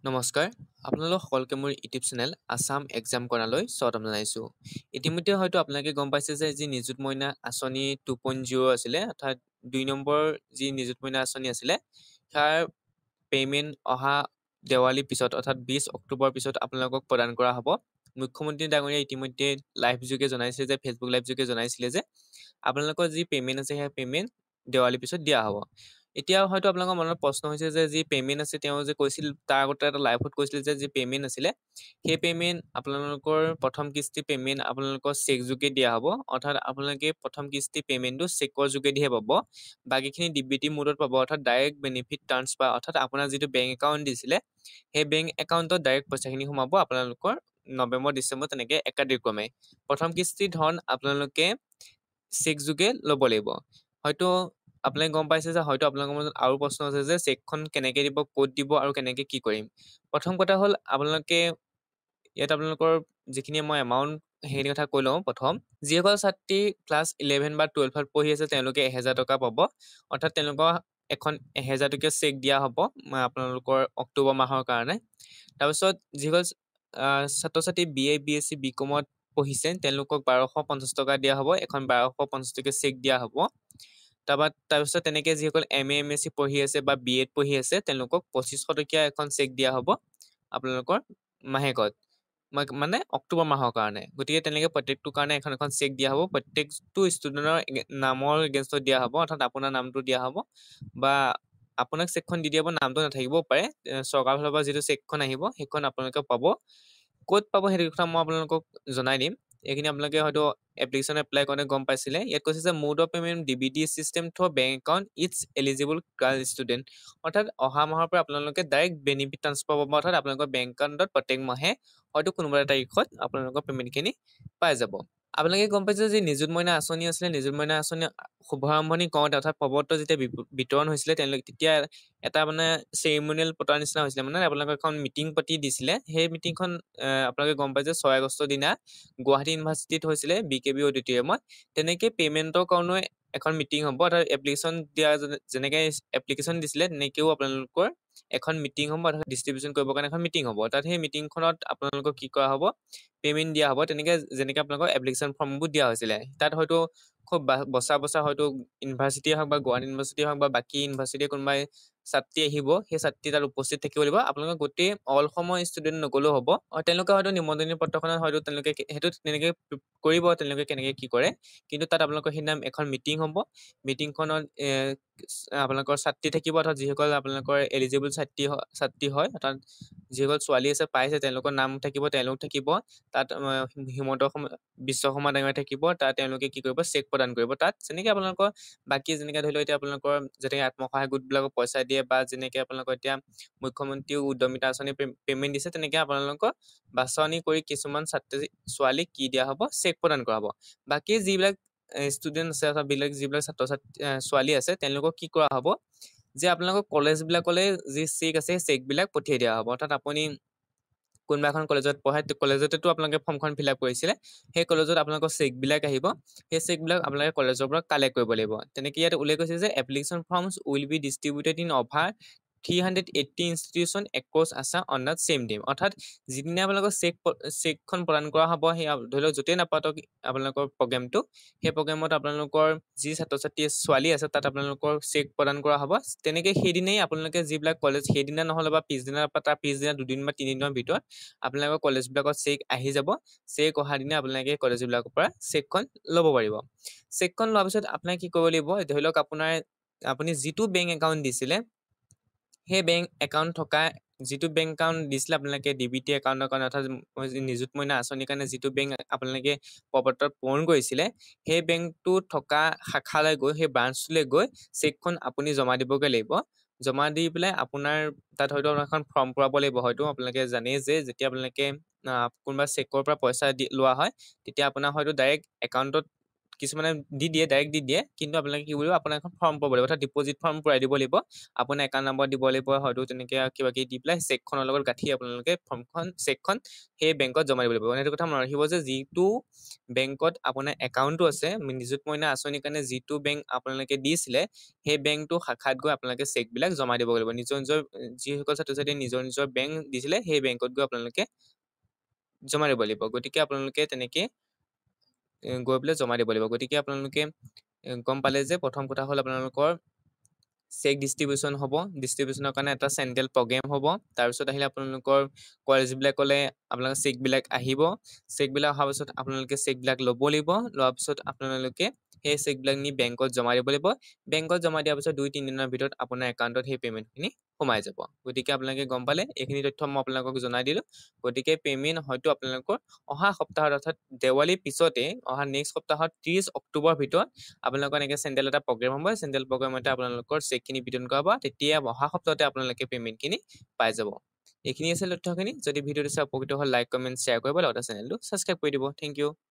নমস্কাৰ, আপোনালোক সকলোকে মোৰ ইউটিউব চেনেল আছাম এক্সাম কৰালৈ স্বাগতম জনাইছোঁ। ইতিমধ্যে হয়তো আপোনালোকে গম পাইছে যে যি নিযুত মইনা আঁচনি 2.0 আছিলে, অৰ্থাৎ 2 নম্বৰ যি নিযুত মইনা আঁচনি আছিলে, তাৰ পে'মেণ্ট অহা দেৱালীৰ পিছত অৰ্থাৎ 20 অক্টোবৰ পিছত আপোনালোকক প্ৰদান কৰা হ'ব। মুখ্যমন্ত্ৰী ডাঙৰীয়াই ইতিমধ্যে লাইভ যোগে জনাইছে যে ফেচবুক লাইভ যোগে জনাইছিলে যে আপোনালোকৰ যি পে'মেণ্ট আছে সেই পে'মেণ্ট দেৱালীৰ পিছত দিয়া হ'ব। এতিয়া হয়তো আপোনালোকৰ মনত প্ৰশ্ন হৈছে যে যি পে'মেণ্ট আছে তেওঁ যে কৈছিল তাৰ আগতে এটা লাইভত কৈছিল যে যি পে'মেণ্ট আছিলে সেই পে'মেণ্ট আপোনালোকৰ প্ৰথম কিস্তি পে'মেণ্ট আপোনালোকৰ চেক যোগে দিয়া হ'ব। অৰ্থাৎ আপোনালোকে প্ৰথম কিস্তি পে'মেণ্টটো চেকৰ যোগেদিহে পাব, বাকীখিনি ডিবিটি মোডত পাব। অৰ্থাৎ ডাইৰেক্ট বেনিফিট ট্ৰান্সফাৰ, অৰ্থাৎ আপোনাৰ যিটো বেংক একাউণ্ট দিছিলে সেই বেংক একাউণ্টত ডাইৰেক্ট পইচাখিনি সোমাব আপোনালোকৰ নৱেম্বৰ ডিচেম্বৰ তেনেকৈ একাধিক্ৰমে। প্ৰথম কিস্তিৰ ধন আপোনালোকে চেক যোগে ল'ব লাগিব। হয়তো আপোনালোকে গম পাইছে যে হয়তো আপোনালোকৰ মাজত আৰু প্ৰশ্ন আছে যে চেকখন কেনেকৈ দিব, ক'ত দিব আৰু কেনেকৈ কি কৰিম। প্ৰথম কথা হ'ল আপোনালোকে ইয়াত আপোনালোকৰ যিখিনি মই এমাউণ্ট সেইখিনি কথা কৈ লওঁ। প্ৰথম যিসকল ছাত্ৰী ক্লাছ 11 বা 12ত পঢ়ি আছে তেওঁলোকে 1000 টকা পাব। অৰ্থাৎ তেওঁলোকৰ এখন 1000 টকীয়া চেক দিয়া হ'ব আপোনালোকৰ অক্টোবৰ মাহৰ কাৰণে। তাৰপিছত যিসকল ছাত্ৰ ছাত্ৰী BA BSc BComত পঢ়িছে তেওঁলোকক 1250 টকা দিয়া হ'ব, এখন 1250 টকীয়া চেক দিয়া হ'ব। তাৰপিছত তেনেকৈ যিসকল MA MSc পঢ়ি আছে বা BEd পঢ়ি আছে তেওঁলোকক 2500 টকীয়া এখন চেক দিয়া হ'ব আপোনালোকৰ মাহেকত, মানে অক্টোবৰ মাহৰ কাৰণে। গতিকে তেনেকৈ প্ৰত্যেকটোৰ কাৰণে এখন এখন চেক দিয়া হ'ব। প্ৰত্যেকটো ষ্টুডেণ্টৰ নামৰ এগেইনষ্টত দিয়া হ'ব, অৰ্থাৎ আপোনাৰ নামটো দিয়া হ'ব বা আপোনাক চেকখন দি দিব, নামটো নাথাকিবও পাৰে। চৰকাৰৰ ফালৰ পৰা যিটো চেকখন আহিব সেইখন আপোনালোকে পাব। ক'ত পাব সেইটো কথা মই আপোনালোকক জনাই দিম। এইখিনি আপোনালোকে হয়তো এপ্লিকেশ্যন এপ্লাই কৰোঁতে গম পাইছিলে। ইয়াত কৈছে যে mode of payment DBT system through bank account its eligible girl student. অৰ্থাৎ অহা মাহৰ পৰা আপোনালোকে ডাইৰেক্ট বেনিফিট ট্ৰান্সফাৰ পাব। অৰ্থাৎ আপোনালোকৰ বেংক একাউণ্টত প্ৰত্যেক মাহে হয়তো কোনোবা এটা তাৰিখত আপোনালোকৰ পে'মেণ্টখিনি পাই যাব। আপোনালোকে গম পাইছে যে নিযুত মইনা আঁচনি আছিলে, নিযুত মইনা আঁচনি শুভাৰম্ভণি কৰোঁতে অৰ্থাৎ প্ৰবৰ্ত যেতিয়া বিতৰণ হৈছিলে তেতিয়া এটা মানে চেৰিমনিয়েল পতাৰ নিচিনা হৈছিলে, মানে আপোনালোকৰ এখন মিটিং পাতি দিছিলে। সেই মিটিংখন আপোনালোকে গম পাইছে 6 আগষ্টৰ দিনা গুৱাহাটী ইউনিভাৰ্চিটিত হৈছিলে BKB অডিটৰিয়ামত। তেনেকৈ পে'মেণ্টৰ কাৰণেও এখন মিটিং হ'ব। অৰ্থাৎ এপ্লিকেশ্যন দিয়া যেনেকৈ এপ্লিকেশ্যন দিছিলে তেনেকৈও আপোনালোকৰ এখন মিটিং হ'ব, অৰ্থাৎ ডিষ্ট্ৰিবিউশ্যন কৰিবৰ কাৰণে এখন মিটিং হ'ব। তাত সেই মিটিংখনত আপোনালোকক কি কৰা হ'ব, পে'মেণ্ট দিয়া হ'ব। তেনেকৈ যেনেকৈ আপোনালোকৰ এপ্লিকেশ্যন ফৰ্মবোৰ দিয়া হৈছিলে। তাত হয়তো খুব বচা হয়তো ইউনিভাৰ্চিটিয়ে হওক বা গুৱাহাটী ইউনিভাৰ্চিটিয়ে হওক বা বাকী ইউনিভাৰ্চিটিয়ে কোনোবাই ছাত্ৰী আহিব, সেই ছাত্ৰী তাত উপস্থিত থাকিব লাগিব। আপোনালোকে গোটেই অল অসমৰ ষ্টুডেণ্ট নগ'লেও হ'ব। আৰু তেওঁলোকে হয়তো নিমন্ত্ৰণী পত্ৰখনত হয়তো তেওঁলোকে সেইটো তেনেকৈ কৰিব, তেওঁলোকে কেনেকৈ কি কৰে। কিন্তু তাত আপোনালোকৰ সেইদিনা এখন মিটিং হ'ব। মিটিংখনত আপোনালোকৰ ছাত্ৰী থাকিব, অৰ্থাৎ যিসকল আপোনালোকৰ এলিজিবল ছাত্ৰী হয়, অৰ্থাৎ যিসকল ছোৱালী আছে পাইছে তেওঁলোকৰ নাম থাকিব, তেওঁলোক থাকিব। তাত হিমন্ত বিশ্ব শৰ্মা ডাঙৰীয়া থাকিব। তাত তেওঁলোকে কি কৰিব, চেক প্ৰদান কৰিব। তাত যেনেকৈ আপোনালোকৰ বাকী যেনেকৈ ধৰি লওক এতিয়া আপোনালোকৰ যেনেকৈ আত্মসহায়ক গোটবিলাকক পইচা দিয়ে বা যেনেকৈ আপোনালোকৰ এতিয়া মুখ্যমন্ত্ৰী উদ্যমিতা আঁচনি পে'মেণ্ট দিছে, তেনেকৈ আপোনালোকৰ বাছনি কৰি কিছুমান ছাত্ৰী ছোৱালীক কি দিয়া হ'ব, চেক প্ৰদান কৰা হ'ব। বাকী যিবিলাক ষ্টুডেণ্ট আছে অৰ্থাৎ যিবিলাক ছাত্ৰ ছাত্ৰী ছোৱালী আছে তেওঁলোকক কি কৰা হ'ব যে আপোনালোকৰ কলেজবিলাকলৈ যি চেক আছে সেই চেকবিলাক পঠিয়াই দিয়া হ'ব। অৰ্থাৎ আপুনি কোনোবা এখন কলেজত পঢ়ে, কলেজতেতো আপোনালোকে ফৰ্মখন ফিল আপ কৰিছিলে, সেই কলেজত আপোনালোকৰ চেকবিলাক আহিব। সেই চেকবিলাক আপোনালোকে কলেজৰ পৰা কালেক্ট কৰিব লাগিব। তেনেকৈ ইয়াত উল্লেখ হৈছে যে application forms will be distributed in over 380 institution across Assam on the same day. অৰ্থাৎ যিদিনা আপোনালোকৰ চেকখন প্ৰদান কৰা হ'ব, সেই ধৰি লওক য'তেই নাপাতক আপোনালোকৰ প্ৰগ্ৰেমটো, সেই প্ৰগ্ৰেমত আপোনালোকৰ যি ছাত্ৰ ছাত্ৰী ছোৱালী আছে তাত আপোনালোকৰ চেক প্ৰদান কৰা হ'ব। তেনেকৈ সেইদিনাই আপোনালোকে যিবিলাক কলেজ সেইদিনা নহ'লে বা পিছদিনা বা তাৰ পিছদিনা 2 দিন বা 3 দিনৰ ভিতৰত আপোনালোকৰ কলেজবিলাকত চেক আহি যাব। চেক অহাৰ দিনা আপোনালোকে কলেজবিলাকৰ পৰা চেকখন ল'ব পাৰিব। চেকখন লোৱাৰ পিছত আপোনাক কি কৰিব লাগিব, ধৰি লওক আপুনি যিটো বেংক একাউণ্ট দিছিলে সেই বেংক একাউণ্ট থকা যিটো বেংক একাউণ্ট দিছিলে আপোনালোকে DBT একাউণ্টৰ কাৰণে, অৰ্থাৎ নিযুত মইনা আঁচনিৰ কাৰণে যিটো বেংক আপোনালোকে প্ৰপত্ৰত পূৰণ কৰিছিলে, সেই বেংকটো থকা শাখালৈ গৈ সেই ব্ৰাঞ্চলৈ গৈ চেকখন আপুনি জমা দিবগৈ লাগিব। জমা দি পেলাই আপোনাৰ তাত হয়তো এখন ফৰ্ম পূৰাব লাগিব। হয়তো আপোনালোকে জানেই যে যেতিয়া আপোনালোকে কোনোবা চেকৰ পৰা পইচা লোৱা হয় তেতিয়া আপোনাৰ হয়তো ডাইৰেক্ট একাউণ্টত কিছুমানে দি দিয়ে ডাইৰেক্ট দি দিয়ে কিন্তু আপোনালোকে কি কৰিব আপোনাৰ এখন ফৰ্ম পাব লাগিব অৰ্থাৎ ডিপজিট ফৰ্ম পূৰাই দিব লাগিব আপোনাৰ একাউণ্ট নম্বৰ দিব লাগিব হয়তো তেনেকৈ কিবা কিবি দি পেলাই চেকখনৰ লগত গাঁঠি আপোনালোকে ফৰ্মখন চেকখন সেই বেংকত জমা দিব লাগিব মানে এইটো কথা মনত ৰাখিব যে যিটো বেংকত আপোনাৰ একাউণ্টটো আছে নিযুত মইনা আঁচনিৰ কাৰণে যিটো বেংক আপোনালোকে দিছিলে সেই বেংকটো শাখাত গৈ আপোনালোকে চেকবিলাক জমা দিব লাগিব নিজৰ যিসকল ছাত্ৰ ছাত্ৰীয়ে নিজৰ বেংক দিছিলে সেই বেংকত গৈ আপোনালোকে জমা দিব লাগিব গতিকে আপোনালোকে তেনেকৈ গৈ পেলাই জমা দিব লাগিব গতিকে আপোনালোকে গম পালে যে প্ৰথম কথা হ'ল আপোনালোকৰ চেক ডিষ্ট্ৰিবিউশ্যন হ'ব ডিষ্ট্ৰিবিউশ্যনৰ কাৰণে এটা চেণ্ট্ৰেল প্ৰগ্ৰেম হ'ব তাৰপিছত আহিলে আপোনালোকৰ কলেজবিলাকলৈ আপোনালোকৰ চেকবিলাক আহিব চেকবিলাক অহাৰ পিছত আপোনালোকে চেকবিলাক ল'ব লাগিব লোৱাৰ পিছত আপোনালোকে সেই চেকবিলাক নি বেংকত জমা দিব লাগিব বেংকত জমা দিয়াৰ পিছত 2-3 দিনৰ ভিতৰত আপোনাৰ একাউণ্টত সেই পে'মেণ্টখিনি সোমাই যাব গতিকে আপোনালোকে গম পালে এইখিনি তথ্য মই আপোনালোকক জনাই দিলোঁ গতিকে পে'মেণ্ট হয়তো আপোনালোকৰ অহা সপ্তাহত অৰ্থাৎ দেৱালীৰ পিছতে অহা নেক্সট সপ্তাহত 30 অক্টোবৰৰ ভিতৰত আপোনালোকৰ এনেকৈ চেণ্ট্ৰেল এটা প্ৰগ্ৰেম হ'ব চেণ্ট্ৰেল প্ৰগ্ৰেমতে আপোনালোকৰ চেকখিনি বিতৰণ কৰা হ'ব তেতিয়া অহা সপ্তাহতে আপোনালোকে পে'মেণ্টখিনি পাই যাব এইখিনি আছিল তথ্যখিনি যদি ভিডিঅ'টো চাই উপকৃত হ'ল লাইক কমেণ্ট শ্বেয়াৰ কৰিব লগতে চেনেলটো ছাবস্ক্ৰাইব কৰি দিব থেংক ইউ